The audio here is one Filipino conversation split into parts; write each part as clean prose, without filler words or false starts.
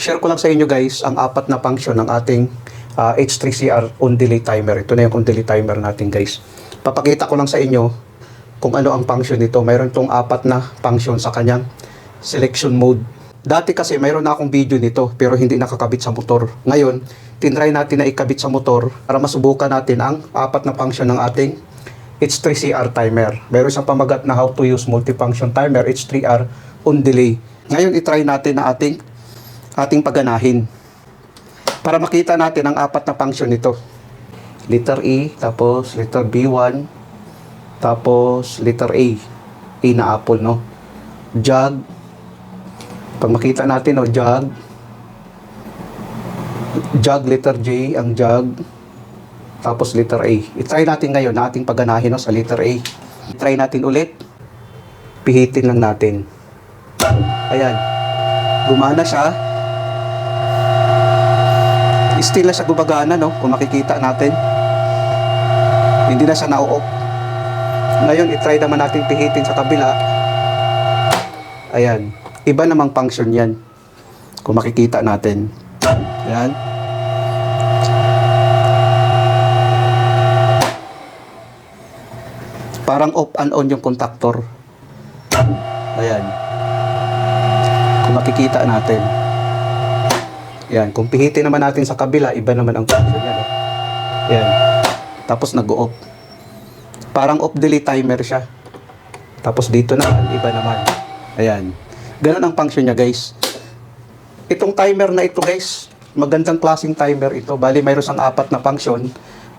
share ko lang sa inyo guys ang apat na function ng ating H3CR on delay timer. Ito na yung on delay timer natin guys. Papakita ko lang sa inyo kung ano ang function nito. Mayroon itong apat na function sa kanyang selection mode. Dati kasi mayroon na akong video nito pero hindi nakakabit sa motor. Ngayon, tinry natin na ikabit sa motor para masubukan natin ang apat na function ng ating H3CR timer. Mayroon siyang pamagat na how to use multifunction timer H3R on delay. Ngayon, itry natin na ating paganahin para makita natin ang apat na function nito. Letter E, tapos letter B1, tapos letter A. A na apple, no? Jog. Pag makita natin, no, jog. Jog, letter J, ang jog. Tapos letter A. I-try natin ngayon na ating paganahin, no, sa letter A. I-try natin ulit. Pihitin lang natin. Ayan. Gumana siya. Still na siya gumagana, no? Kung makikita natin. Hindi na siya na-off. Ngayon, i-try naman natin pihitin sa kabila. Ayan. Iba namang function yan. Kung makikita natin. Ayan. Parang off and on yung contactor. Ayan. Kung makikita natin. Ayan. Kung pihitin naman natin sa kabila, iba naman ang function yan. Ayan. Tapos nag-off. Parang off delay timer siya. Tapos dito naman, iba naman. Ayan. Ganun ang function niya guys. Itong timer na ito guys, magandang klaseng timer ito. Bali mayroon siyang apat na function.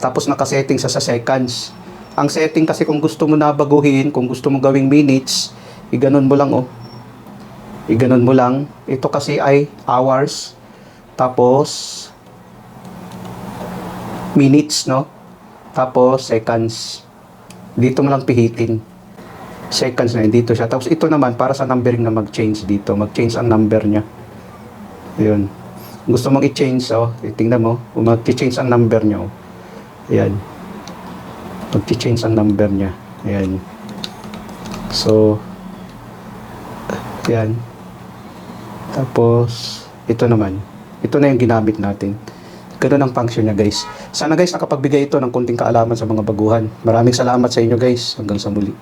Tapos nakasetting sa seconds. Ang setting kasi kung gusto mo na baguhin, kung gusto mo gawing minutes, iganon mo lang oh. Iganon mo lang. Ito kasi ay hours. Tapos minutes, no? Tapos seconds. Dito mo lang pihitin. Seconds na yun, dito siya. Tapos ito naman para sa numbering na mag-change dito. Mag-change ang number niya. Ayun. Gusto mong i-change, oh. Tingnan mo. Kung mag-change ang number niya, oh. Ayan. Mag-change ang number niya. Ayan. So, ayan. Tapos, ito naman. Ito na yung ginamit natin. Ganun ang function niya guys. Sana guys nakapagbigay ito ng konting kaalaman sa mga baguhan. Maraming salamat sa inyo guys. Hanggang sa muli.